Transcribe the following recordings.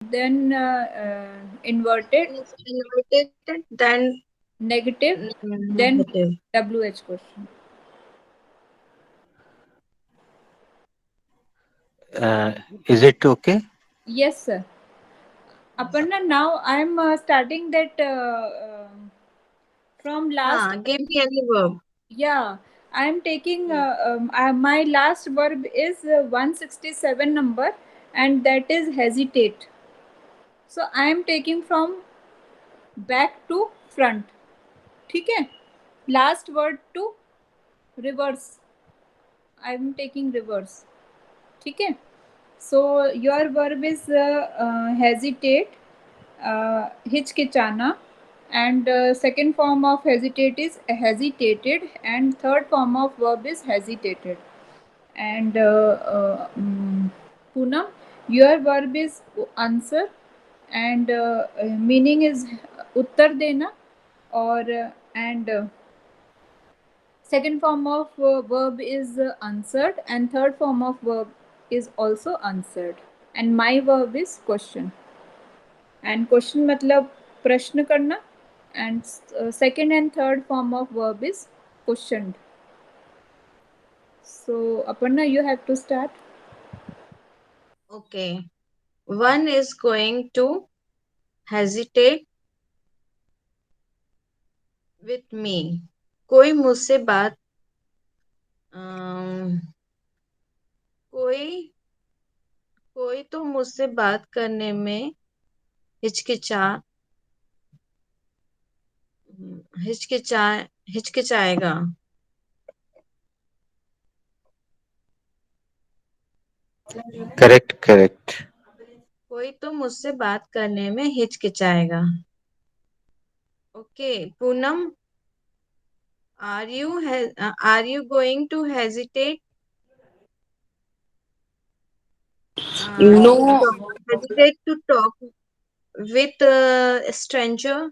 then inverted, Inverted, then negative, then negative. WH question. Is it okay? Yes, sir. Aparna, now I'm starting that from last. Give me any verb. Yeah, I'm taking my last verb is 167 number, and that is hesitate. So I am taking from back to front. ठीक है? Last word to reverse. I am taking reverse. ठीक है? So your verb is hesitate, हिचकिचाना, and second form of hesitate is hesitated, and third form of verb is hesitated. And Poonam, your verb is answer, and meaning is उत्तर देना, और and second form of verb is answered, and third form of verb is also answered, and my verb is question. And question मतलब प्रश्न करना, and second and third form of verb is questioned. So Aparna, you have to start. Okay. One is going to hesitate with me. कोई मुझसे बात कोई कोई तो मुझसे बात करने में हिचकिचा हिचकिचा हिचकिचाएगा. Correct, correct. कोई तो मुझसे बात करने में हिचकिचाएगा. Okay, Poonam, are you going to hesitate No, hesitate to talk with a stranger?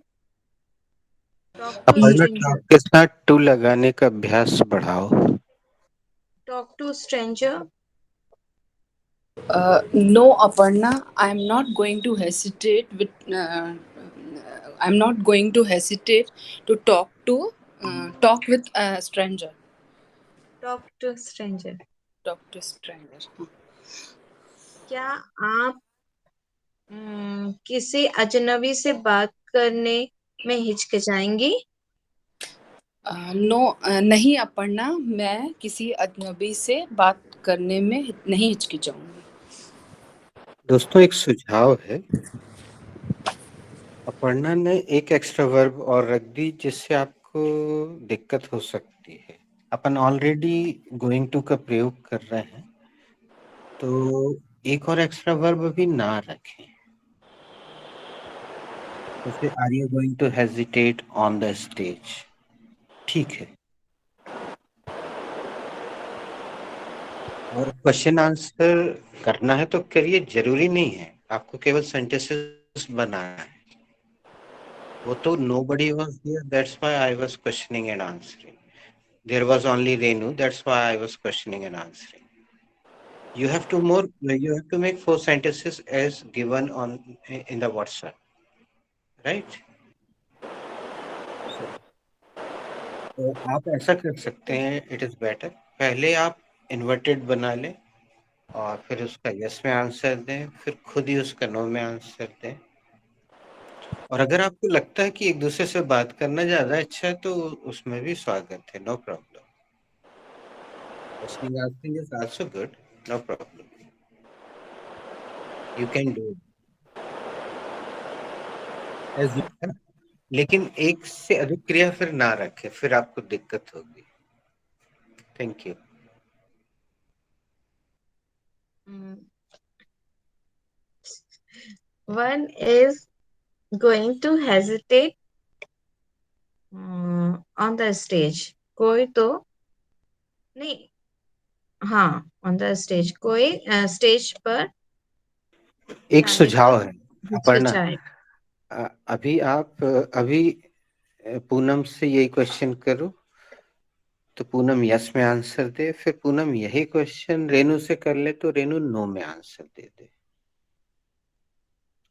Talk to a Aparna, stranger. Talk के साथ टू लगाने का अभ्यास बढ़ाओ. Talk to a stranger. no, Aparna, I'm not going to hesitate with. I'm not going to hesitate to talk with a stranger. Talk to a stranger. Talk to stranger. क्या आप किसी अजनबी से बात करने में हिचकिचाएंगी? नो, नहीं अपर्णा, मैं किसी अजनबी से बात करने में नहीं हिचकिचाऊंगी. दोस्तों, एक सुझाव है. अपर्णा ने एक एक्स्ट्रा वर्ब और रख दी, जिससे आपको दिक्कत हो सकती है. अपन ऑलरेडी गोइंग टू का प्रयोग कर रहे हैं, तो एक और एक्स्ट्रा वर्ब भी ना रखें. जैसे are you going to hesitate on the stage. ठीक है. और क्वेश्चन आंसर करना है तो करिए, जरूरी नहीं है. आपको केवल सेंटेंसेस बनाना है. वो तो nobody was here, that's why I was questioning and answering. There was only Renu, that's why I was questioning and answering. You have to make 4 sentences as given on in the WhatsApp, right? तो आप ऐसा कर सकते हैं, it is better. पहले आप inverted बना लें, और फिर उसका यस में आंसर दें, फिर खुद ही उसका नो में आंसर दें. और अगर आपको लगता है कि एक दूसरे से बात करना ज्यादा अच्छा है, तो उसमें भी स्वागत है. No problem. Listening asking is also good. No problem. You can do it. As you can. लेकिन एक से अधिक क्रिया फिर ना रखें, फिर आपको दिक्कत होगी. Thank you. One is going to hesitate on the stage. कोई तो नहीं, हाँ, on the stage. कोई स्टेज पर एक जाने में सुझाव है अपर्णा. हिचकिचाएगा. अभी पूनम से यही क्वेश्चन करो, तो पूनम यस में आंसर दे. फिर पूनम यही क्वेश्चन रेनू से कर ले, तो रेनू नो में आंसर दे दे.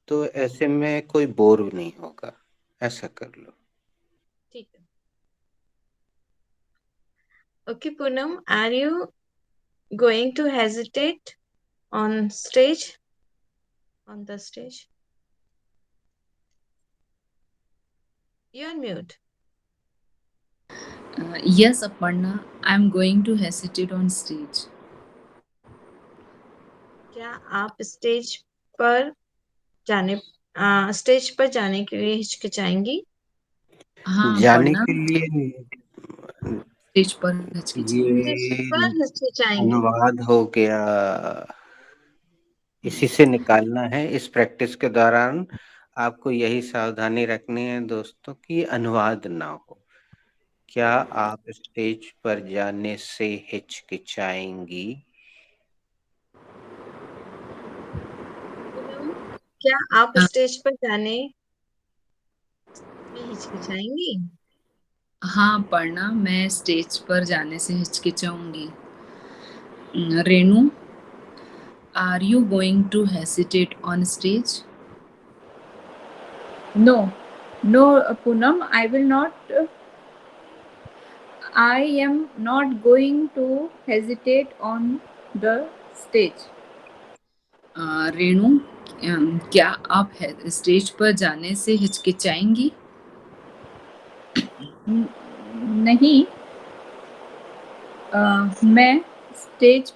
तो ऐसे में कोई बोर नहीं होगा, ऐसा कर लो। ठीक है। Okay, Poonam, are you going to hesitate on stage? On the stage? You're on mute. Yes, Aparna, I'm going to hesitate on stage. क्या आप स्टेज पर जाने के लिए हिचकिचाएंगी? हाँ जाने पढ़ना, के लिए स्टेज पर हिचकिचाएंगी। स्टेज ये पर हिचकिचाएंगी। अनुवाद हो गया, इसी से निकालना है। इस प्रैक्टिस के दौरान आपको यही सावधानी रखनी है दोस्तों कि अनुवाद ना हो। क्या आप स्टेज पर जाने से हिचकिचाएंगी? पूनम, क्या आप हाँ, स्टेज पर जाने में हिचकिचाएंगी? हाँ पढ़ना, मैं स्टेज पर जाने से हिचकिचाऊंगी। Renu, are you going to hesitate on stage? No, no, Poonam, I will not. I am not going to hesitate on the stage. Renu, क्या आप स्टेज पर जाने से हिचकिचाएंगी? नहीं, मैं स्टेज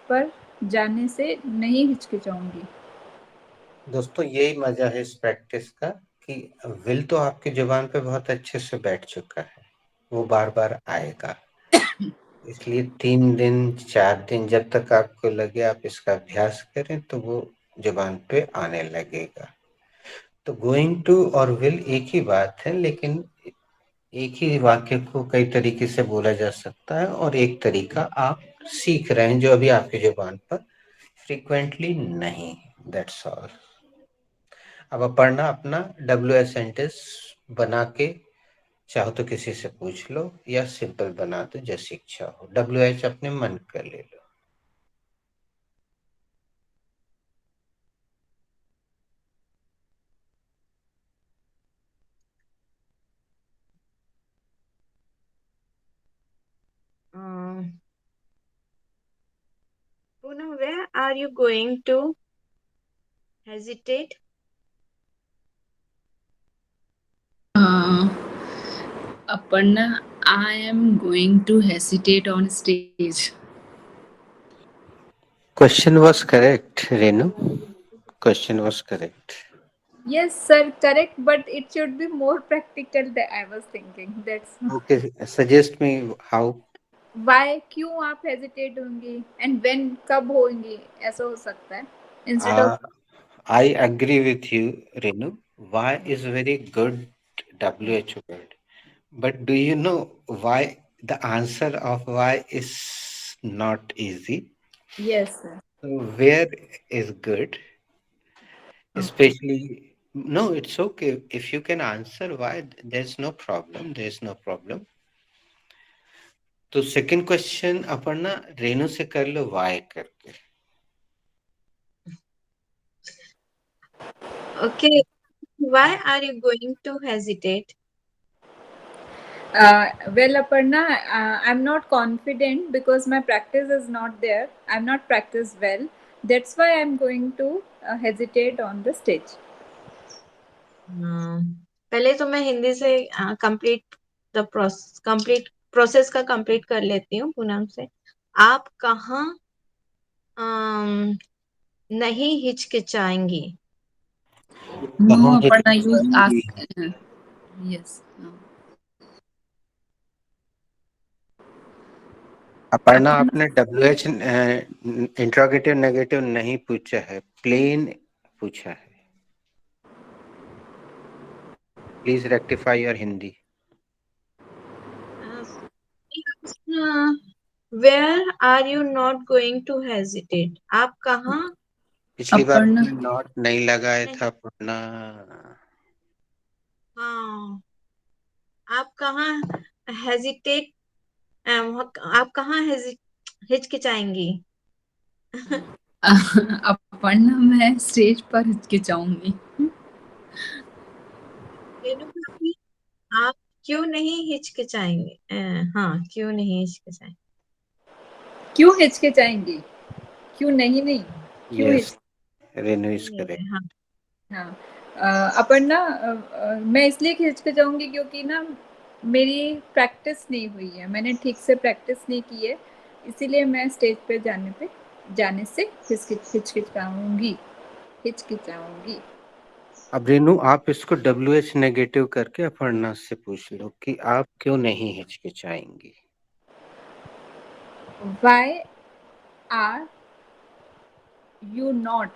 पर जाने से नहीं हिचकिचाऊंगी। दोस्तों यही मजा है इस प्रैक्टिस का कि विल तो आपकी जुबान पे बहुत अच्छे से बैठ चुका है, वो बार बार आएगा। इसलिए 3 दिन 4 दिन जब तक आपको लगे आप इसका अभ्यास करें तो वो जुबान पे आने लगेगा। तो गोइंग टू और विल एक ही बात है, लेकिन एक ही वाक्य को कई तरीके से बोला जा सकता है और एक तरीका आप सीख रहे हैं जो अभी आपकी जुबान पर फ्रीक्वेंटली नहीं। That's all. अब पढ़ना अपना WH सेंटेंस बना के चाहो तो किसी से पूछ लो या सिंपल बना दो, जैसी इच्छा हो। WH अपने मन कर ले लो। Poonam, where are you going to hesitate? Aparna, I am going to hesitate on stage. Question was correct, Renu. Question was correct. Yes, sir, correct, but it should be more practical than I was thinking. That's Okay, suggest me how. why क्यों आप hesitate होंगी and when कब होंगी, ऐसा हो सकता है instead of I agree with you, Renu. Why is very good WH word. But do you know why the answer of why is not easy? yes, sir. So where is good? Okay. Especially, no, it's okay. If you can answer why, there's no problem. There's no problem. तो second question Aparna Renu से कर लो Y करके। Okay, why are you going to hesitate? Well, Aparna, I'm not confident because my practice is not there. I'm not practiced well. That's why I'm going to hesitate on the stage. पहले तो मैं हिंदी से complete process का complete कर लेती हूँ पूनम से। आप कहाँ नहीं हिचकिचाएंगी? No, कहाँ Aparna, you हिचकिचाएंगी? ask. Yes. अपर्णा Aparna, आपने WH इंट्रोगेटिव नेगेटिव नहीं पूछा है, प्लेन पूछा है। Please rectify your Hindi. Where are you not going to hesitate? आप कहाँ पिछली बार Aparna, आपने नॉट नहीं लगाया नहीं, था अपर्णा। हाँ, आप कहाँ हेजिटेट आप कहाँ हिचकिचाएंगी? अपर्णा, मैं स्टेज पर हिचकिचाऊंगी। रेणु भाभी, आप क्यों नहीं हिचकिचाएंगे? हाँ, क्यों नहीं हिचकिचाएंगे? क्यों हिचकिचाएंगी? क्यों नहीं क्यों यस, रेनू इज नहीं, करेक्ट। हाँ, हाँ, अपर्णा, मैं इसलिए हिचकिचाऊंगी क्योंकि ना मेरी प्रैक्टिस नहीं हुई है, मैंने ठीक से प्रैक्टिस नहीं की है, इसीलिए मैं स्टेज पे जाने से हिचकिचाऊंगी। अब रेनू, आप इसको WH नेगेटिव करके अपर्णा से पूछ लो कि आप क्यों नहीं हिचकिचाएंगी। Why are you not?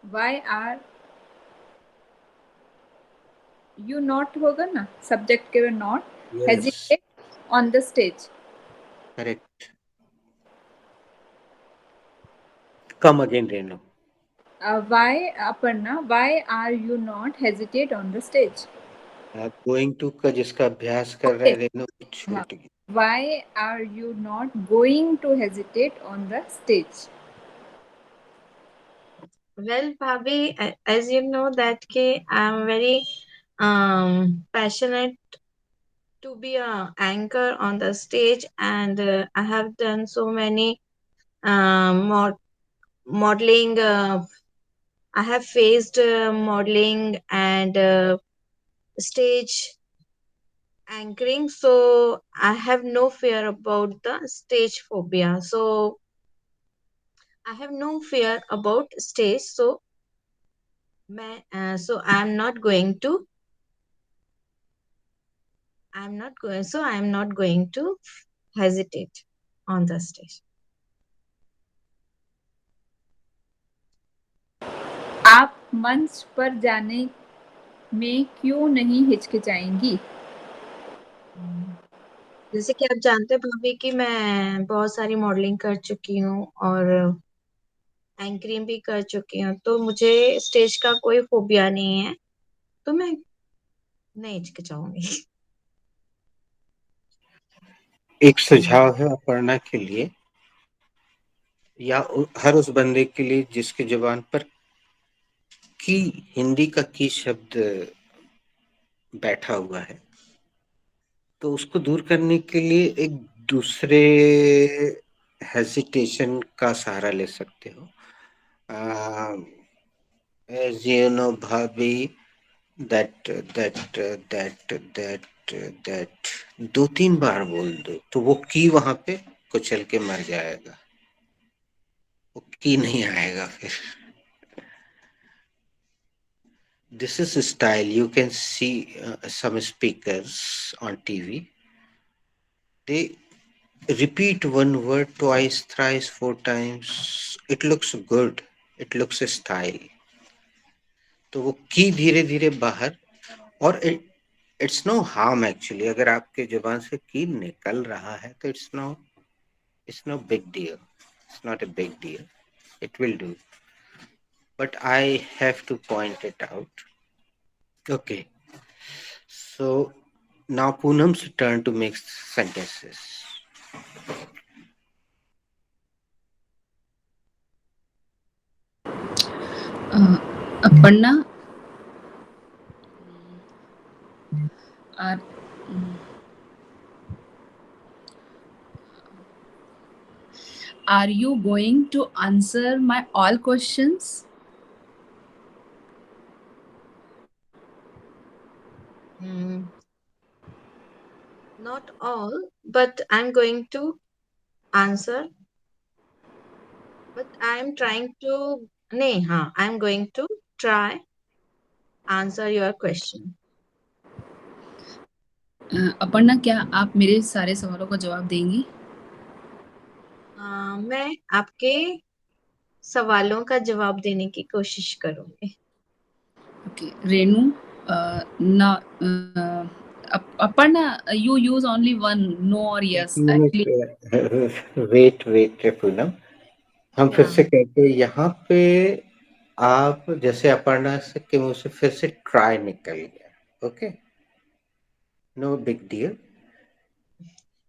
Why are you not होगा ना, सब्जेक्ट के बाद not, yes, hesitate on the stage. Correct. Come again Renu. Why, Aparna, why are you not hesitate on the stage? Going to का जिसका अभ्यास कर रहे Okay. हैं रेनू, छूट गई। Why are you not going to hesitate on the stage? well, Bhabhi, as you know that I'm very passionate to be a anchor on the stage, and I have done so many modeling. I have faced modeling and stage anchoring, so I have no fear about the stage phobia. So I have no fear about stage. So I'm not going to. I'm not going to hesitate on the stage. आप मंच पर जाने में क्यों नहीं हिचकिचाएंगी? जैसे कि आप जानते हैं भाभी कि मैं बहुत सारी मॉडलिंग कर चुकी हूँ और एंकरिंग भी कर चुकी हूँ, तो मुझे स्टेज का कोई फोबिया नहीं है, तो मैं नहीं हिचकिचाऊंगी। एक सुझाव है अपर्णा के लिए, या हर उस बंदे के लिए जिसकी जुबान पर की, हिंदी का की शब्द बैठा हुआ है, तो उसको दूर करने के लिए एक दूसरे हेजिटेशन का सहारा ले सकते हो। एज यू नो भाभी, that that that that that 2-3 बार बोल दो तो वो की वहां पे कुचल के मर जाएगा, वो की नहीं आएगा फिर। This is a style. You can see some speakers on TV. They repeat one word twice, thrice, 4 times. It looks good. It looks a style. तो वो की धीरे धीरे बाहर, और इट्स नो हार्म एक्चुअली। अगर आपके जुबान से की निकल रहा है तो it's no big deal, it's not a big deal. It will do. But I have to point it out. Okay. So now Poonam's turn to make sentences. Aparna, are you going to answer my all questions? Not all, but I'm going to answer. But I'm trying to. नहीं, हाँ, I'm going to try answer your question. Aparna, क्या आप मेरे सारे सवालों का जवाब देंगी? मैं आपके सवालों का जवाब देने की कोशिश करूंगी। Okay, Renu, Aparna, you use only one no or yes. Wait Poonam, हम फिर से कहते हैं यहाँ पे आप जैसे अपर्णा से के मुंह से फिर से ट्राई निकल गया, ओके, नो बिग डील।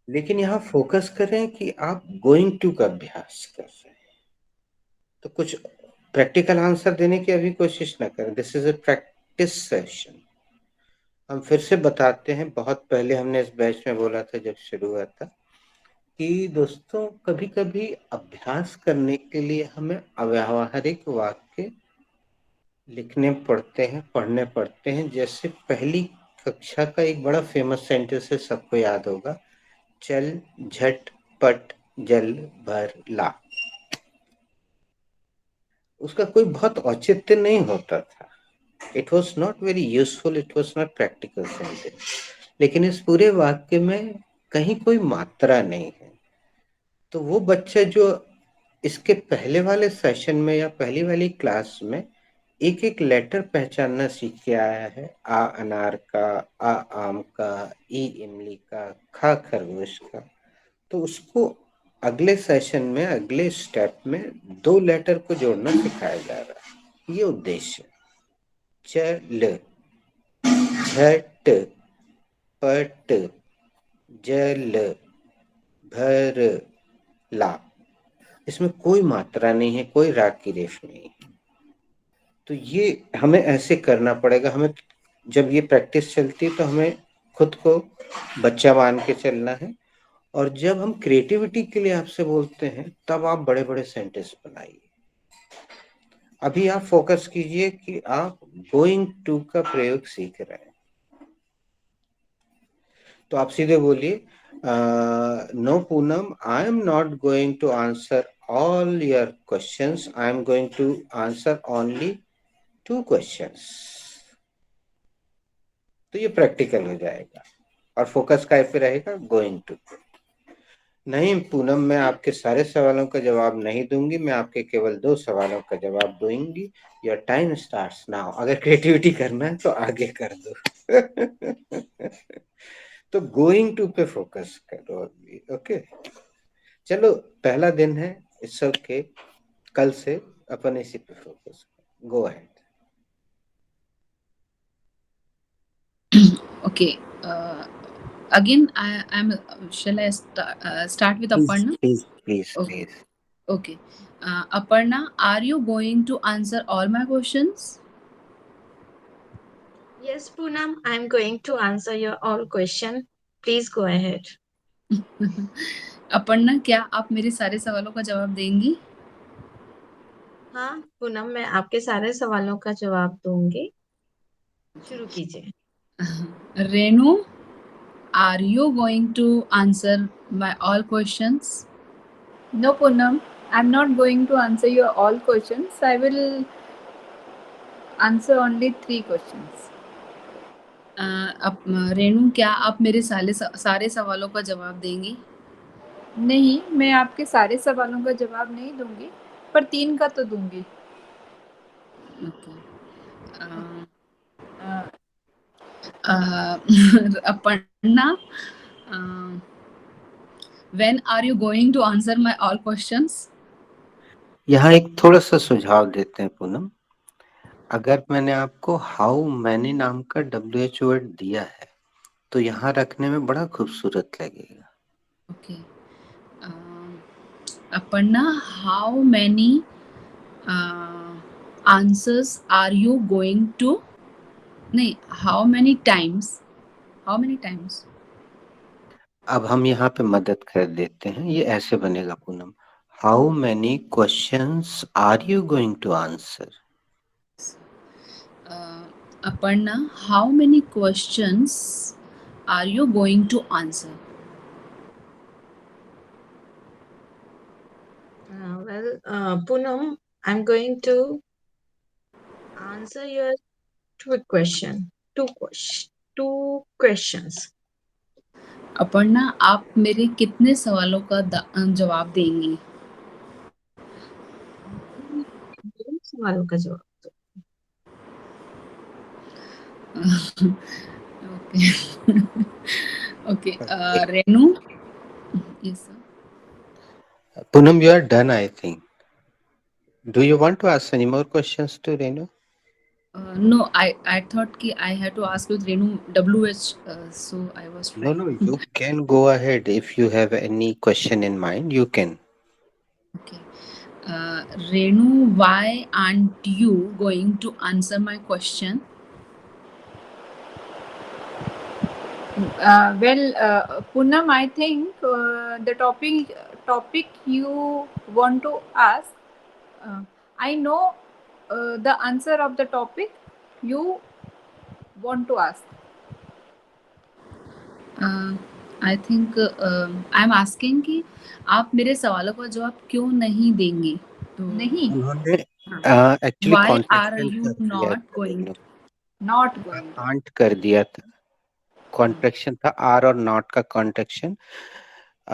लेकिन यहाँ फोकस करें कि आप गोइंग टू का अभ्यास कर रहे हैं। तो कुछ प्रैक्टिकल आंसर देने की अभी कोशिश ना करें, this is a practice session. हम फिर से बताते हैं, बहुत पहले हमने इस बैच में बोला था जब शुरू हुआ था कि दोस्तों कभी कभी अभ्यास करने के लिए हमें अव्यावहारिक वाक्य लिखने पड़ते हैं, पढ़ने पड़ते हैं। जैसे पहली कक्षा का एक बड़ा फेमस सेंटेंस है, सबको याद होगा, चल झट पट जल भर ला। उसका कोई बहुत औचित्य नहीं होता था, it was not very useful, it was not practical sentence. लेकिन इस पूरे वाक्य में कहीं कोई मात्रा नहीं है। तो वो बच्चा जो इसके पहले वाले सेशन में या पहली वाली क्लास में एक एक लेटर पहचानना सीख के आया है, आ अनार का, आ आम का, ई इमली का, खा खरगोश का, तो उसको अगले सेशन में, अगले स्टेप में 2 लेटर को जोड़ना सिखाया जा रहा है। ये उद्देश्य। चल झट पट जल भर ला। इसमें कोई मात्रा नहीं है, कोई राग की रेफ नहीं है। तो ये हमें ऐसे करना पड़ेगा। हमें जब ये प्रैक्टिस चलती है तो हमें खुद को बच्चा मान के चलना है, और जब हम क्रिएटिविटी के लिए आपसे बोलते हैं तब आप बड़े बड़े सेंटेंस बनाइए। अभी आप फोकस कीजिए कि आप गोइंग टू का प्रयोग सीख रहे हैं। तो आप सीधे बोलिए, no Poonam, I am not going to answer all your questions, I am going to answer only 2 questions. तो ये प्रैक्टिकल हो जाएगा और फोकस काय पे रहेगा, गोइंग टू। नहीं पूनम, मैं आपके सारे सवालों का जवाब नहीं दूंगी, मैं आपके केवल 2 सवालों का जवाब दूंगी। Your time starts now. अगर क्रिएटिविटी करना है तो आगे कर दो। तो गोइंग टू पे फोकस करो अभी। ओके, चलो पहला दिन है, इट्स ओके, कल से अपन इसी पे फोकस करो। Go ahead. Okay. Again, shall I start with Aparna? Please Okay. Please. Okay. Aparna, are you going to answer all my questions? Yes, Poonam, I'm going to answer your all question. Please go ahead. Aparna, क्या आप मेरे सारे सवालों का जवाब देंगी? हाँ पूनम, मैं आपके सारे सवालों का जवाब दूंगी। शुरू कीजिए। Renu, are you going to answer my all questions? No, Poonam, I'm not going to answer your all questions. I will answer only 3 questions. Renu, क्या आप मेरे सारे सवालों का जवाब देंगी? नहीं, मैं आपके सारे सवालों का जवाब नहीं दूंगी, पर 3 का तो दूंगी। Okay. Aparna, when are you going to answer my all questions? यहाँ एक थोड़ा सा सुझाव देते हैं पूनम। अगर मैंने आपको हाउ मैनी नाम का WH वर्ड दिया है तो यहाँ रखने में बड़ा खूबसूरत लगेगा। Okay. Aparna, how many answers are you going to? नहीं, how many times? How many times? अब हम यहाँ पे मदद कर देते हैं, ये ऐसे बनेगा Poonam, how many questions are you going to answer? Aparna, how many questions are you going to answer? Poonam, I'm going to answer your two questions. Aparna, आप मेरे कितने सवालों का जवाब देंगी? सवालों का जवाब। Okay. Okay. Renu? Yes, sir. Poonam, you are done, I think. Do you want to ask any more questions to Renu? No, I thought कि I had to ask with Renu WH, so I was trying. No, you can go ahead. If you have any question in mind, you can. Okay. Renu, why aren't you going to answer my question? Poonam, I think the topic you want to ask, I know the answer of the topic you want to ask. I think I am asking कि आप मेरे सवालों का जवाब क्यों नहीं देंगे? तो नहीं, उन्होंने हाँ, actually why are contraction you कर दिया not था going Renu, to? not going to. आंट कर दिया था, कॉन्ट्रैक्शन था आर और नॉट का कॉन्ट्रैक्शन।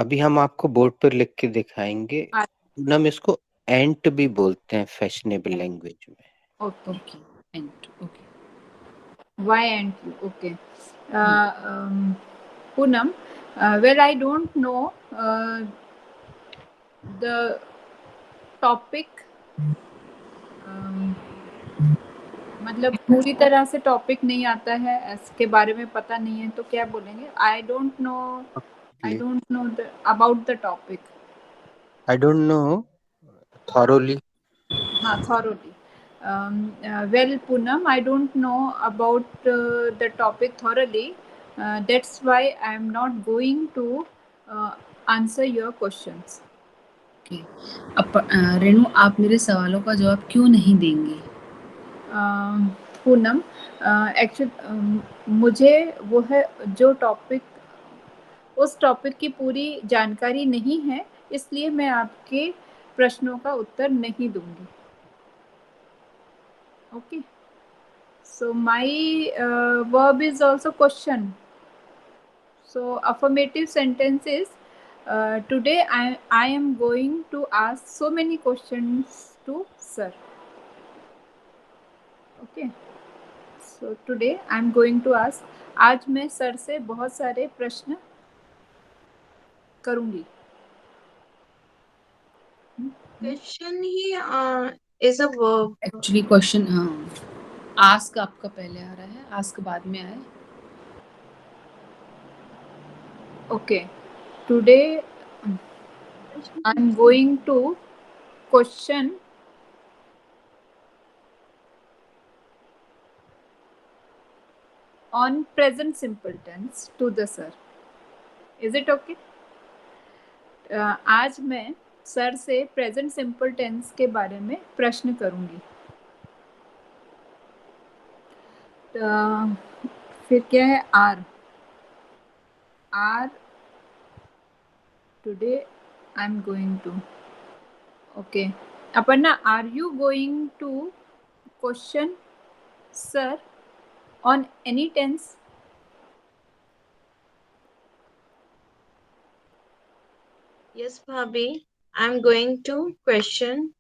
अभी हम आपको बोर्ड पर लिख के दिखाएंगे। हम इसको एंट भी बोलते हैं फैशनेबल लैंग्वेज में। Okay. Okay, and okay. Why and you? Okay. Poonam, well, I don't know the topic. मतलब पूरी तरह से टॉपिक नहीं आता है, इसके बारे में पता नहीं है, तो क्या बोलेंगे? I don't know about the topic. I don't know thoroughly. हाँ, thoroughly. Well, Poonam, I don't know about the topic thoroughly. That's why I am not going to answer your questions. Okay. Renu, आप मेरे सवालों का जवाब क्यों नहीं देंगे? Poonam, actually मुझे वो है जो टॉपिक, उस टॉपिक की पूरी जानकारी नहीं है, इसलिए मैं आपके प्रश्नों का उत्तर नहीं दूंगी। Okay, so my verb is also question. So affirmative sentence is today I am going to ask so many questions to sir. Okay. So today I am going to ask. आज मैं सर से बहुत सारे प्रश्न करूंगी. Question he is a verb. Actually question ask आपका पहले आ रहा है, आस्क बाद में आए. Okay. Today I am going to question on present simple tense to the sir. Is it okay? आज मैं सर से प्रेजेंट सिंपल टेंस के बारे में प्रश्न करूंगी. फिर क्या है? Are today I am going to. Okay, Aparna, are you going to question sir on any tense? Yes, Bhabhi. I'm going to question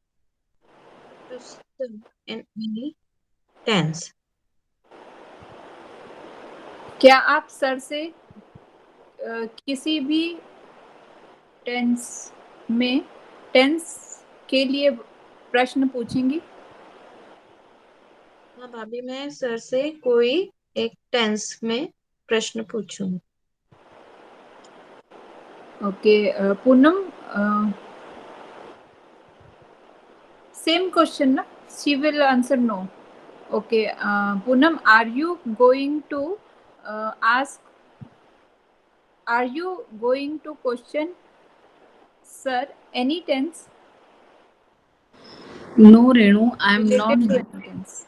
to sir in any tense. क्या आप सर से किसी भी टेंस में टेंस के लिए प्रश्न पूछेंगी? हाँ भाभी, मैं सर से कोई एक टेंस में प्रश्न पूछूंगी. ओके, पूनम, सेम क्वेश्चन ना? She will answer no. Okay, Poonam, are you going to ask? Are you going to question sir any tense No, Renu, I am not. related to any tense?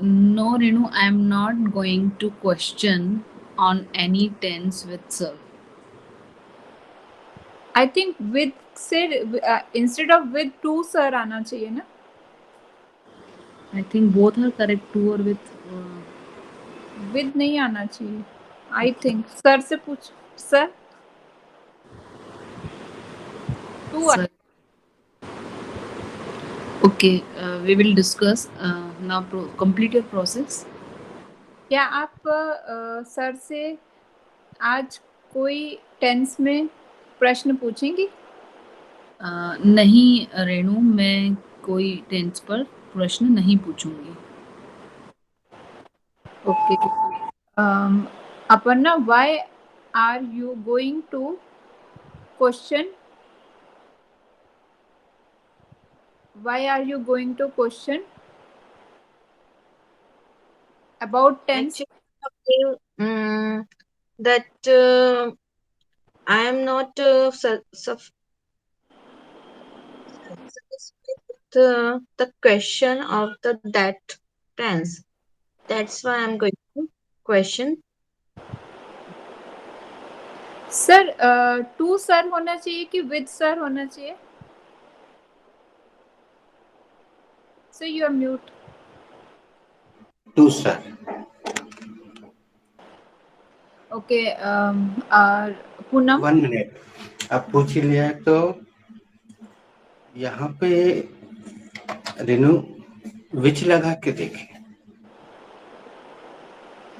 No, Renu, I am not going to question on any tense with sir. I think with से instead of with to sir आना चाहिए ना? I think both are correct, to or with. With नहीं आना चाहिए. I think sir से पूछ, sir to. Sir. Okay, we will discuss. Now complete your process. क्या आप सर से आज कोई टेंस में प्रश्न पूछेंगी? नहीं रेणु, मैं कोई टेंस पर प्रश्न नहीं पूछूंगी. Okay. Aparna, why are you going to question Why are you going to question about tense? Actually, that I am not satisfied with the question of the that tense. That's why I'm going to question. Sir to sir होना चाहिए कि with sir होना चाहिए? Sir you are mute. To sir. Okay. Poonam. 1 minute. अब पूछ ही लिया तो यहाँ पे रेनू विच लगा के देखें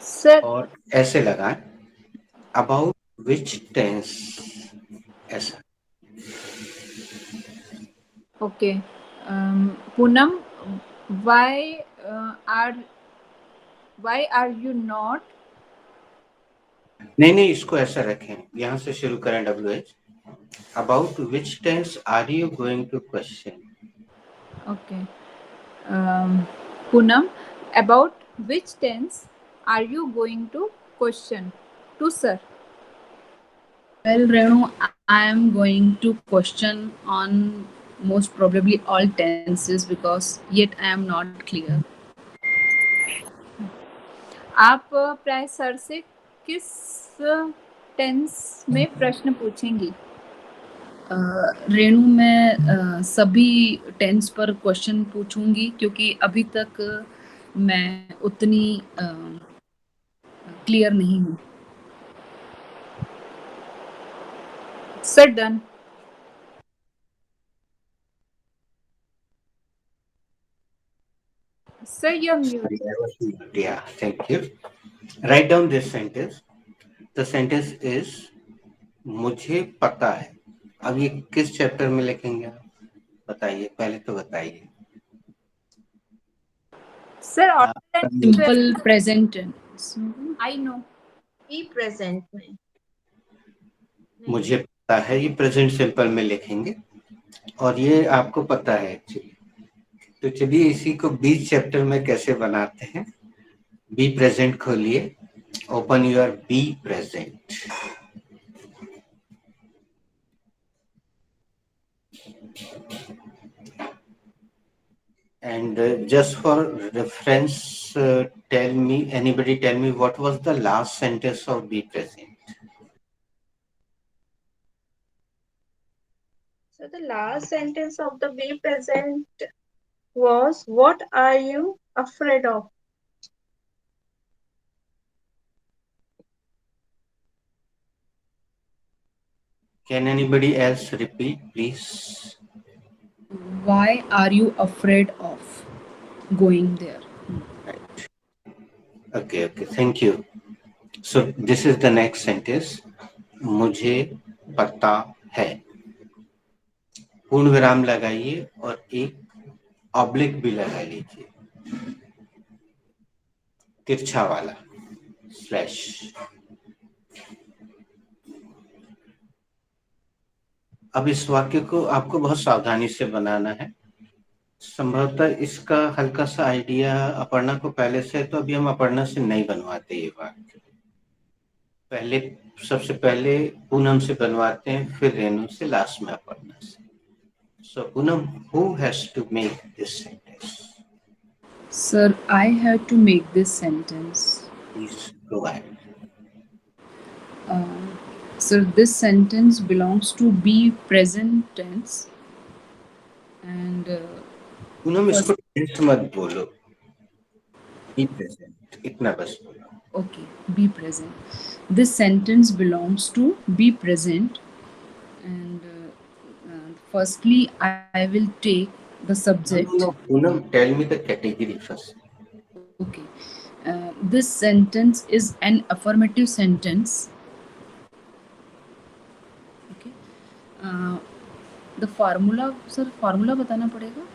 सर और ऐसे लगाएं अबाउट विच टेंस, ऐसा. Okay. Poonam, why are you not? नहीं, इसको ऐसा रखें, यहाँ से शुरू करें. WH about which tense are you going to question. Okay. Poonam, about which tense are you going to question to sir? Well, Renu, I am going to question on most probably all tenses because yet I am not clear. आप प्राय sir से किस tense में प्रश्न पूछेंगी? रेणु, मैं सभी tense पर question पूछूंगी क्योंकि अभी तक मैं उतनी क्लियर नहीं हूँ. Sir done. Sir, you're mute. Sorry, I was mute. Yeah, thank you. Write down this sentence. The sentence is मुझे पता है. अब ये किस चैप्टर में लिखेंगे आप? बताइए, पहले तो बताइए. Sir, Simple present tense. I know. Be present में. मुझे पता है, ये प्रेजेंट सिंपल में लिखेंगे और ये आपको पता है एक्चुअली. तो चलिए इसी को बीच चैप्टर में कैसे बनाते हैं. बी प्रेजेंट खोलिए, open your be present. And just for reference, anybody tell me what was the last sentence of be present? So the last sentence of the be present was, what are you afraid of? Can anybody else repeat, please? Why are you afraid of going there? Right. Okay, thank you. So this is the next sentence. मुझे पता है. पूर्ण विराम लगाइए और एक oblique भी लगा लीजिए, तिरछा वाला स्लैश. अब इस वाक्य को आपको बहुत सावधानी से बनाना है. संभवतः इसका हल्का सा आइडिया अपर्णा को पहले से, तो अभी हम अपर्णा से नहीं बनवाते ये वाक्य. सबसे पहले पूनम से बनवाते हैं, फिर रेणु से, लास्ट में अपर्णा से. So Poonam, who has to make this sentence? Sir, I have to make this sentence. Please go ahead. Sir, this sentence belongs to be present tense. And Poonam, इसको tense मत बोलो. Be present. इतना बस बोलो. okay, be present. This sentence belongs to be present. And firstly, I will take the subject. No, Poonam, tell me the category first. Okay. This sentence is an affirmative sentence. Okay. The formula, sir, formula बताना पड़ेगा.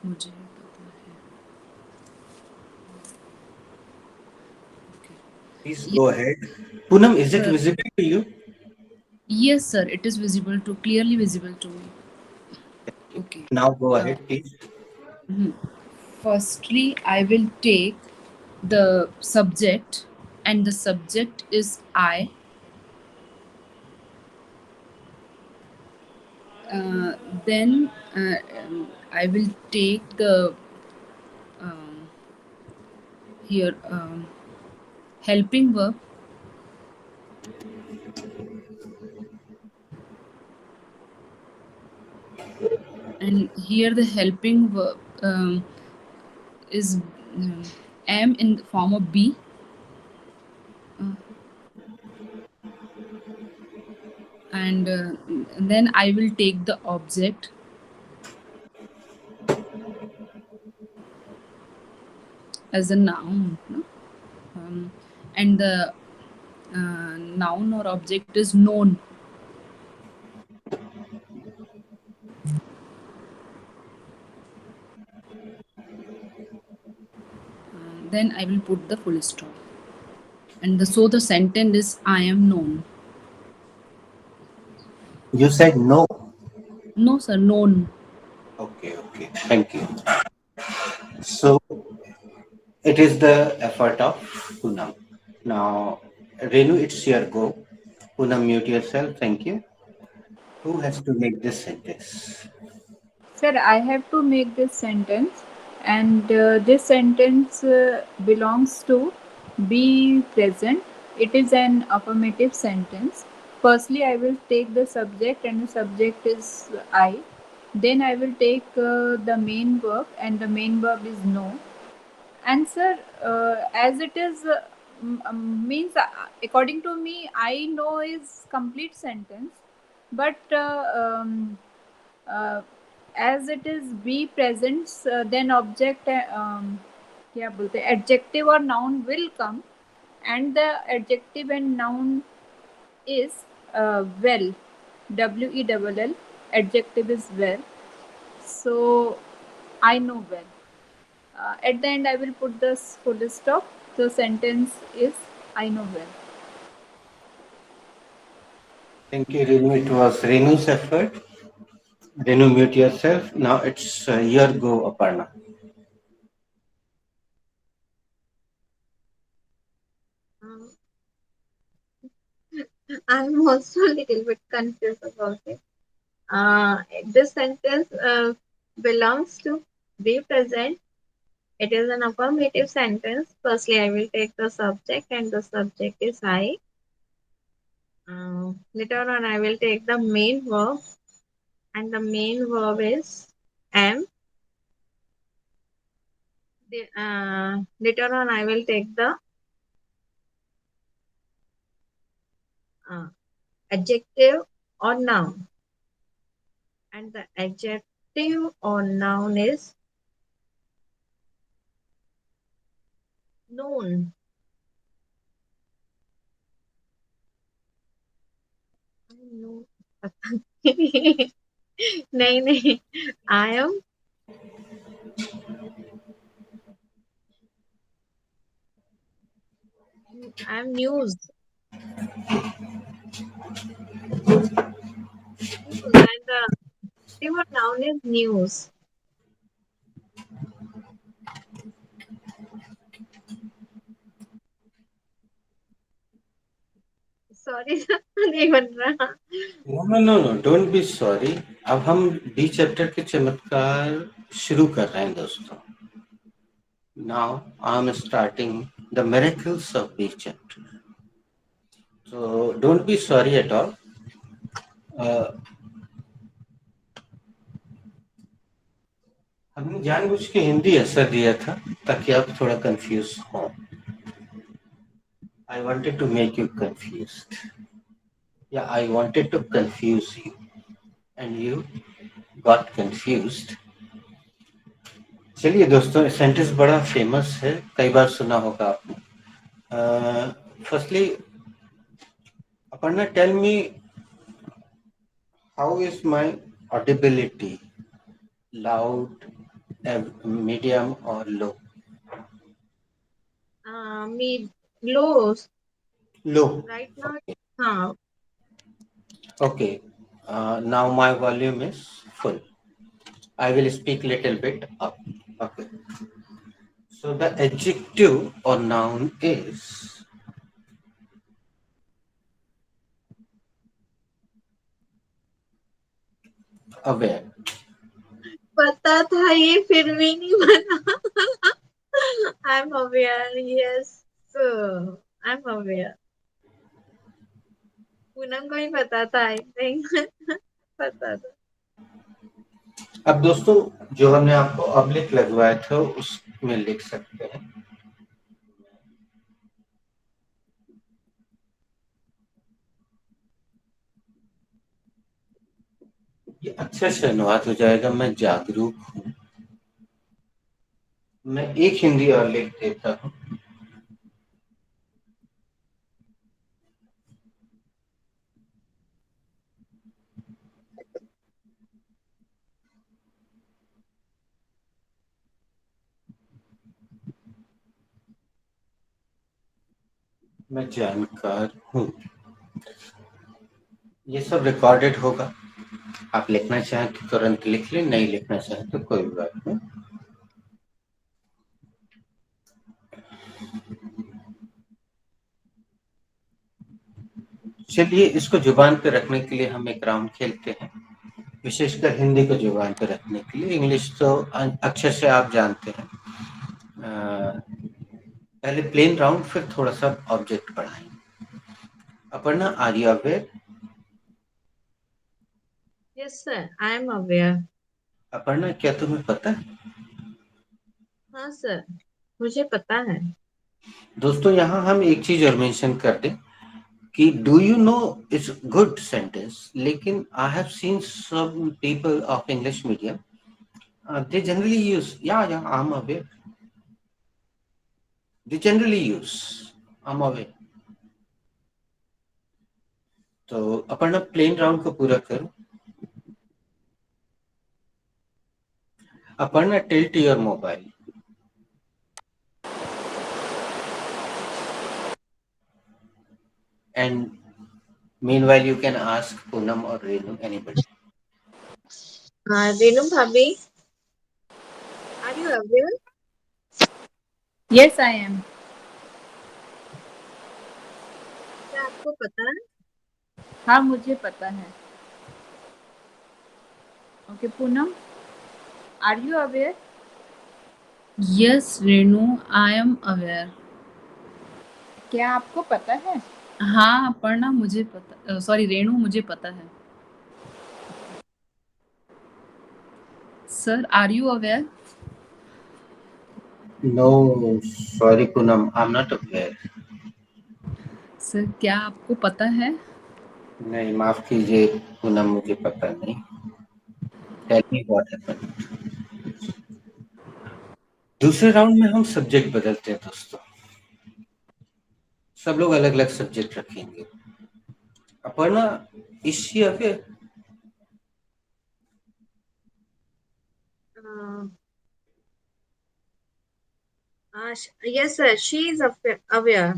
मुझे पता है. Okay. Please go ahead. Poonam, is it Sir. visible to you? Yes, sir. It is visible to clearly visible to me. Okay. Now go Uh, ahead, please. Firstly, I will take the subject, and the subject is I. Uh, then I will take the um, here helping verb, and here the helping verb is am in the form of be. Uh, and then I will take the object as a noun, no? um, and the noun or object is known. Then I will put the full stop, and so the sentence is I am known. You said no. No, sir, known. Okay, okay. Thank you. So it is the effort of Poonam. Now, Renu, it's your go. Poonam, mute yourself. Thank you. Who has to make this sentence? Sir, I have to make this sentence, and this sentence belongs to be present. It is an affirmative sentence. Firstly, I will take the subject, and the subject is I. Then I will take the main verb, and the main verb is no. Answer as it is means according to me, I know is complete sentence, but uh, as it is be presents, then object क्या बोलते हैं, adjective or noun will come, and the adjective and noun is well, well, adjective is well. So I know well. At the end I will put this full stop. The sentence is I know well. Thank you, Renu. It was Renu's effort. Renu, mute yourself. Now it's your go, Aparna. Um, I'm also a little bit confused about it. This sentence belongs to be present. It is an affirmative sentence. Firstly, I will take the subject, and the subject is I. Later on, I will take the main verb, and the main verb is am. Later on, I will take the uh, adjective or noun, and the adjective or noun is known. No. नहीं नहीं I am news. News, and the adjective noun is news. Sorry sir, नहीं बन रहा. No, no, no, no. Don't be sorry. अब हम B chapter के चमत्कार शुरू कर रहे हैं दोस्तों. Now I'm starting the miracles of B chapter. So don't be sorry at all. हमने जानबूझ के हिंदी असर दिया था ताकि आप थोड़ा कंफ्यूज हो. I wanted to make you confused. Yeah, I wanted to confuse you, and you got confused. चलिए दोस्तों, सेंटेंस बड़ा फेमस है, कई बार सुना होगा आपने. Firstly, Aparna, tell me, how is my audibility? Loud, medium, or low? Me low Low. right now. Okay. हाँ, Okay. Now my volume is full. I will speak little bit up. Okay. So the adjective or noun is aware. पता था ये फिर भी नहीं बना. I'm aware. Yes. I'm aware. Poonam को ही पता था, I think. पता था. अब दोस्तों जो हमने आपको ऑब्लिक लगवाया था उसमें लिख सकते हैं. ये अच्छे से अनुवाद हो जाएगा. मैं जागरूक हूँ. मैं एक हिंदी और लिख देता हूँ. मैं जानकार हूँ. ये सब रिकॉर्डेड होगा. आप लिखना चाहें तो तुरंत लिख लें, नहीं लिखना चाहें तो कोई बात नहीं. चलिए इसको जुबान पे रखने के लिए हम एक राउंड खेलते हैं. विशेषकर हिंदी को जुबान पे रखने के लिए. इंग्लिश तो अच्छे से आप जानते हैं. पहले प्लेन राउंड, फिर थोड़ा सा ऑब्जेक्ट बढ़ाएं. Aparna, are you aware? Yes, sir. I am aware. Aparna, क्या तुम्हें पता है? हाँ सर, मुझे पता है. दोस्तों यहाँ हम एक चीज और मेंशन कर दें कि do you know is good sentence, लेकिन I have seen some people of English medium they generally use yeah I'm aware. They generally use I'm aware. तो अपर्णा प्लेन राउंड को पूरा करो. Aparna, tilt your mobile. And meanwhile you can ask Poonam or Renu, anybody. Renu bhabhi, are you aware? Yes, I am. क्या आपको पता है? हाँ, मुझे पता है. Okay, Poonam, are you aware? Yes, Renu, I am aware. क्या आपको पता है? हाँ अपर्णा, मुझे पता. सॉरी रेणु, मुझे पता है. Sir, are you aware? No, sorry Poonam, I'm not aware. Sir, क्या आपको पता है? नहीं, माफ कीजिए पूनम, मुझे पता नहीं. Tell me what happened. दूसरे राउंड में हम सब्जेक्ट बदलते हैं दोस्तों. सब लोग अलग अलग सब्जेक्ट रखेंगे. Aparna, is she aware? Yes, sir. She is aware.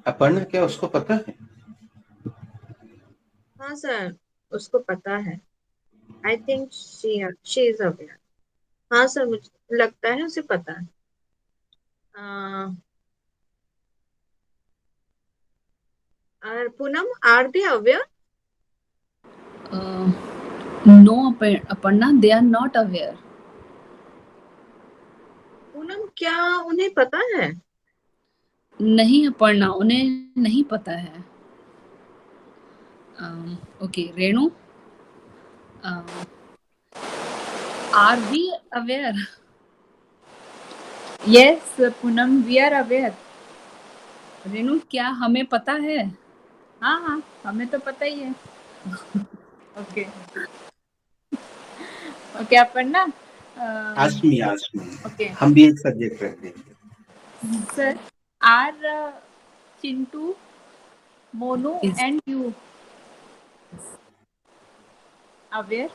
Aparna, क्या उसको पता है? हाँ सर, उसको पता है. I think she is aware. हाँ सर, मुझे लगता है उसे पता है. Poonam, are they aware? No, Aparna, they are not aware. Poonam, क्या उन्हें पता है? नहीं अपर्णा, उन्हें नहीं पता है. Okay, Renu, are we aware? Yes, Poonam, we are aware. Renu, क्या हमें पता है? हाँ हाँ, हमें तो पता ही है. Okay. Okay, Aparna. Ask me. Okay. हम भी एक सब्जेक्ट रखते हैं. Sir, are Chintu, Monu, Is- and you aware?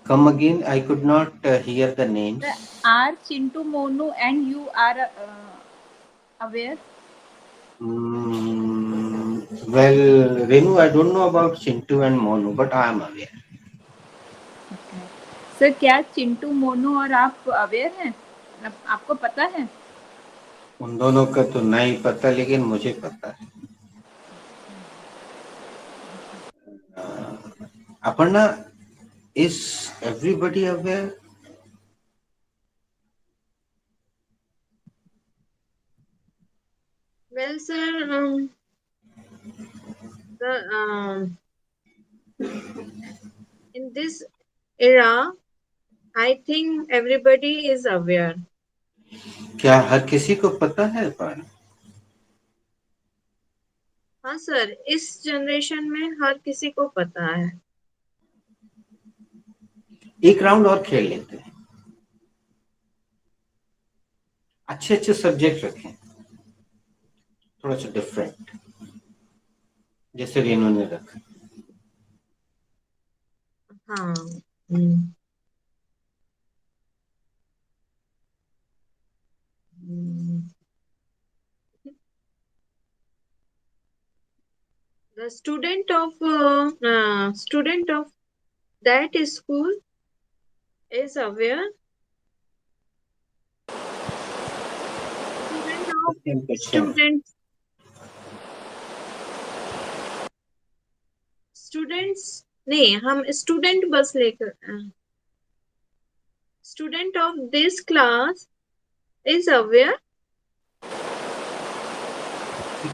Come again, I could not hear the names. Sir, are Chintu, Monu, and you are aware? Well, Renu, I don't know about Chintu and Monu, but I am aware. Sir क्या चिंटू मोनू और आप aware हैं? आपको पता है? उन दोनों का तो नहीं पता, लेकिन मुझे पता है. Aparna, is everybody aware? Well, sir, in this era, I think everybody is aware. क्या हर किसी को पता है Aparna? हाँ सर, इस जनरेशन में हर किसी को पता है. एक राउंड और खेल लेते हैं. अच्छे अच्छे सब्जेक्ट रखें, थोड़ा सा डिफरेंट, जैसे रेनू ने रखा. हाँ. हम्म. The student of that school is aware. Student of question. students नहीं, हम student बस लेकर student of this class is aware.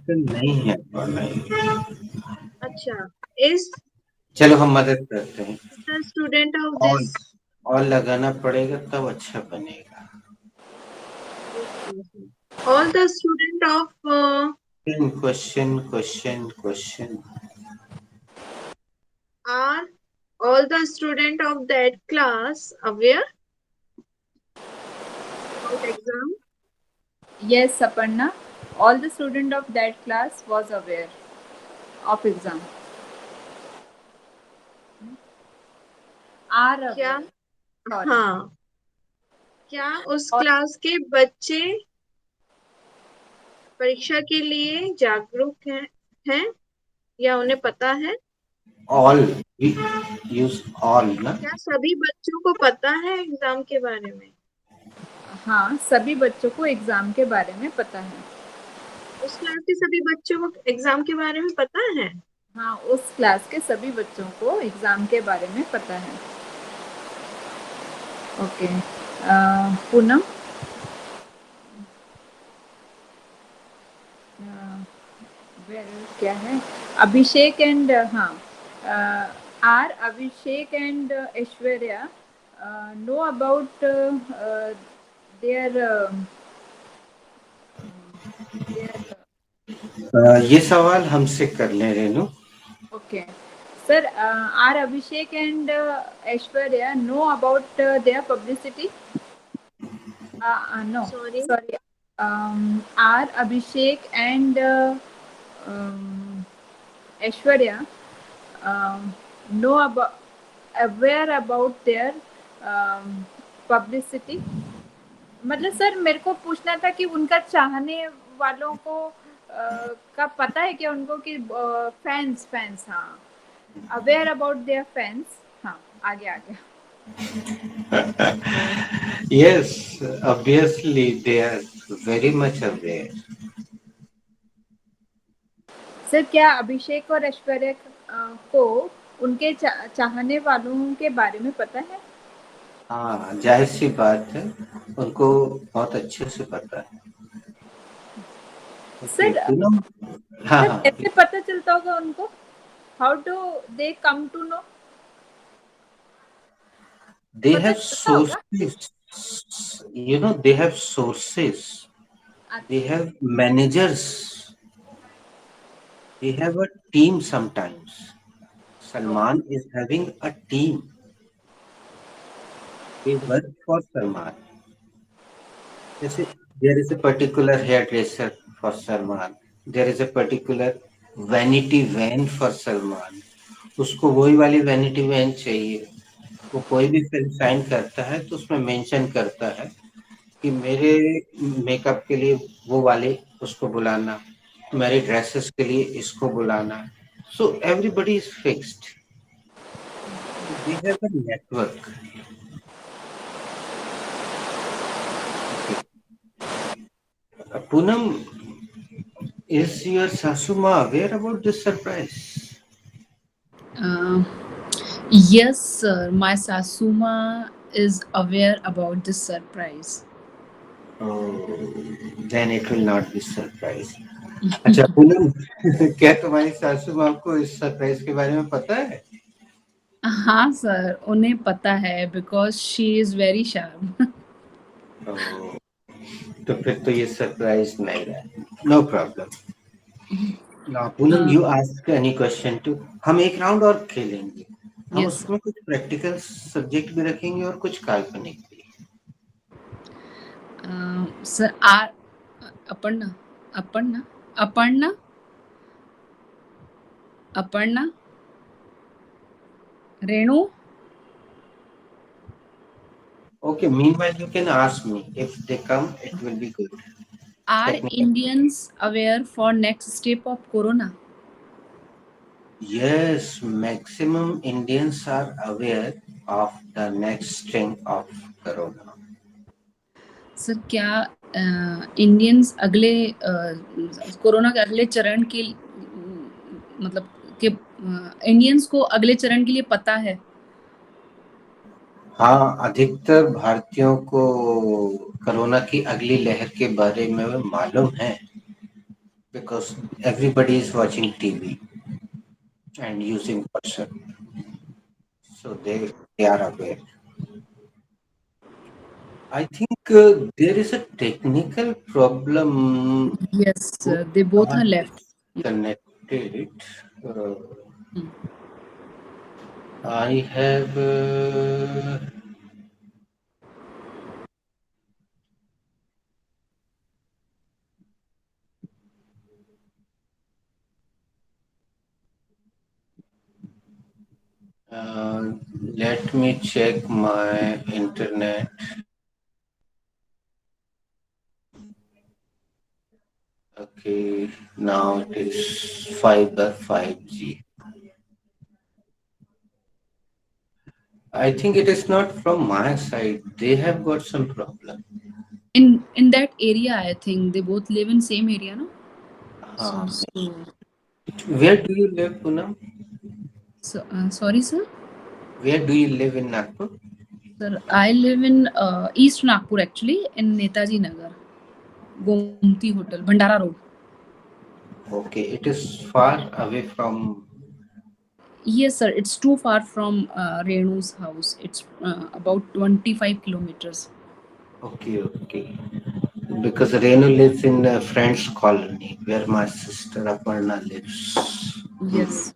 नहीं है Aparna. अच्छा, is चलो हम मदद करते हैं. the student of और this. और लगाना पड़ेगा तब अच्छा बनेगा. All the student of question. are all the student of that class aware about exam? Yes, Aparna. All the student of that class was aware of exam. Are क्या? aware. Sorry. हाँ. क्या उस क्लास के बच्चे परीक्षा के लिए जागरूक हैं या उन्हें पता है? ऑल यूज ऑल ना. क्या सभी बच्चों को पता है एग्जाम के बारे में? हाँ, सभी बच्चों को एग्जाम के बारे में पता है. उस क्लास के सभी बच्चों को एग्जाम के बारे में पता है? हाँ, उस क्लास के सभी बच्चों को एग्जाम के बारे में पता है. ओके. पूनम. क्या है? Abhishek and are Abhishek and Aishwarya know about their ये सवाल हमसे कर लें Renu. Okay sir. Are Abhishek and Aishwarya know about their publicity? No, sorry. Are Abhishek and Aishwarya know about aware about their publicity? मतलब सर मेरे को पूछना था कि उनका चाहने वालों को का पता है क्या उनको कि फैंस. हाँ, अवेयर अबाउट देयर फैंस. हाँ, आगे. Yes, obviously they are very much aware. Sir क्या अभिषेक और ऐश्वर्या को उनके चाहने वालों के बारे में पता है? हाँ, जाहिर सी बात है, उनको बहुत अच्छे से पता है. सर, हाँ, कैसे पता चलता होगा उनको? How do they come to know? they have sources. They have sources. They have managers. They have a team sometimes. Salman is having a team. They work for Salman. There is a particular hairdresser for Salman. There is a particular vanity van for Salman. उसको वही वाली vanity van चाहिए. वो कोई भी film sign करता है तो उसमें मेंशन करता है कि मेरे मेकअप के लिए वो वाले उसको बुलाना, मेरे ड्रेसेस के लिए इसको बुलाना है. So everybody is fixed. They have a network. Okay. Poonam, is your Sasuma aware about this surprise? Uh, yes, sir. My Sasuma is aware about this surprise. Oh, then it will not be surprise. अच्छा पूनम, क्या तुम्हारी सासू माँ को इस surprise के बारे में पता है? हाँ सर, उन्हें पता है because she is very sharp. Oh, तो फिर तो ये सरप्राइज नहीं रहा. No problem. ना Poonam, Uh, you ask any question too. हम एक राउंड और खेलेंगे. हम yes. उसमें कुछ प्रैक्टिकल सब्जेक्ट भी रखेंगे और कुछ काल्पनिक भी. Sir, Aparna, Aparna, Aparna, Aparna, Renu. Okay, meanwhile you can ask me. If they come, it will be good. Are Technical. Indians aware for next step of corona? Yes, maximum Indians are aware of the next string of corona. Sir क्या Indians अगले corona के अगले चरण के मतलब कि Indians को अगले चरण के लिए पता है? हाँ, अधिकतर भारतीयों को कोरोना की अगली लहर के बारे में मालूम है, because everybody is watching TV and using WhatsApp, so they are aware. I think there is a technical problem. Yes, Both they both are are left. disconnected. Uh, Hmm. I have let me check my internet. Okay, now it is fiber 5G. I think it is not from my side. They have got some problem. In that area, I think they both live in same area, no? So, हाँ. so, Where do you live, Poonam? sorry, sir. Where do you live in Nagpur? Sir, I live in East Nagpur actually, in Netaji Nagar, Gomti Hotel, Bhandara Road. Okay, it is far away from. Yes, sir. It's too far from Renu's house. It's about 25 kilometers. Okay, okay. Because Renu lives in a friend's colony where my sister Aparna lives. Hmm. Yes.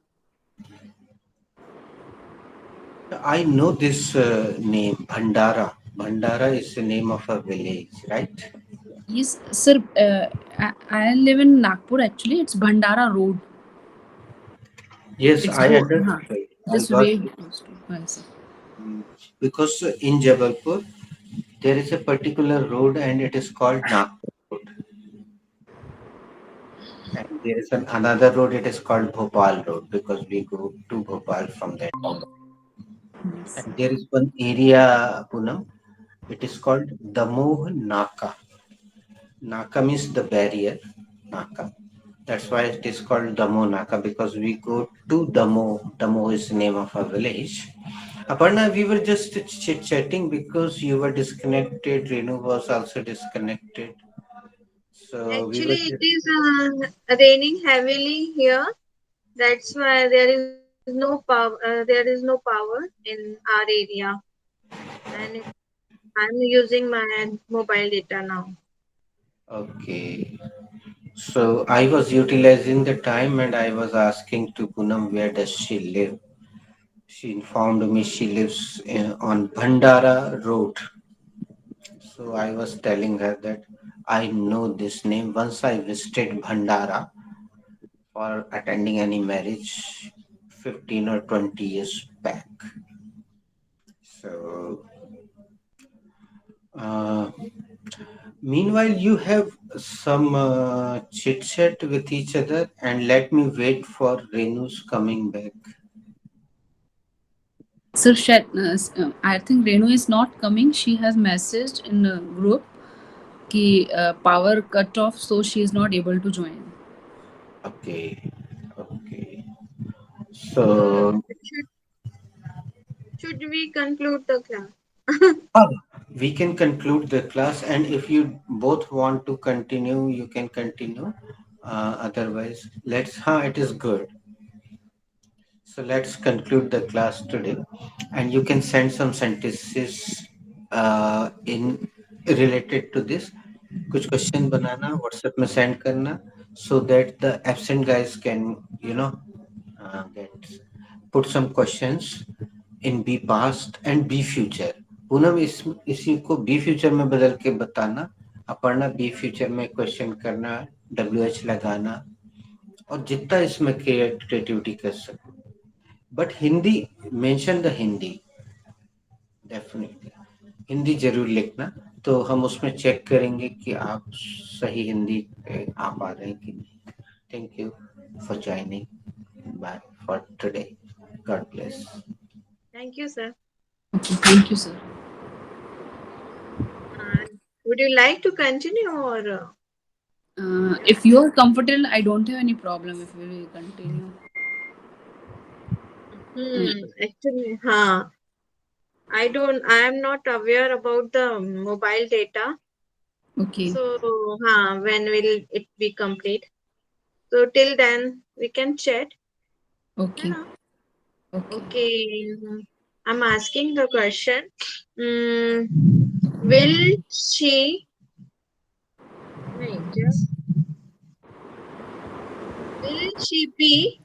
I know this name, Bhandara. Bhandara is the name of a village, right? Yes, sir. I live in Nagpur actually. It's Bhandara Road. Yes, It's I understood. I just got way it. close to. Yes, sir. Because in Jabalpur, there is a particular road and it is called Nagpur Road. And there is another road, it is called Bhopal Road because we go to Bhopal from that road. Yes. And there is one area, Poonam, it is called Damoh Naka. Naka means the barrier, Naka. That's why it is called Damoh Naka because we go to Damoh. Damoh is the name of a village. Aparna, we were just chit-chatting because you were disconnected, Renu was also disconnected. So we were Actually, it just, is raining heavily here. That's why there is no power in our area, and I'm using my mobile data now. okay. So I was utilizing the time and I was asking to Poonam where does she live. She informed me she lives on Bhandara Road. So I was telling her that I know this name. Once I visited Bhandara for attending any marriage 15 or 20 years back. So, uh, meanwhile, you have some chit chat with each other and let me wait for Renu's coming back. Sir, I think Renu is not coming. She has messaged in a group कि power cut off, so she is not able to join. Okay, okay. Uh, So should we conclude the class? we can conclude the class, and if you both want to continue, you can continue. Otherwise, it is good. So let's conclude the class today, and you can send some sentences in related to this. कुछ question बनाना WhatsApp में send करना so that the absent guys can get put some questions in be past and be future. Poonam इसी को B future में बदल के बताना, Aparna B future में क्वेश्चन करना, WH लगाना, और जितना इसमें क्रिएटिविटी कर सको. But Hindi mention the Hindi, definitely Hindi जरूर लिखना, तो हम उसमें चेक करेंगे कि आप सही हिंदी आ पा रहे हैं कि नहीं. Thank you for joining. Bye for today. God bless. Thank you, sir. Okay, thank you, sir. Would you like to continue or? If you are comfortable, I don't have any problem if we will continue. Actually, I am not aware about the mobile data. Okay. So, when will it be complete? So till then we can chat. Okay. Yeah. Okay. Okay. I'm asking the question. Will she? Wait. Will she be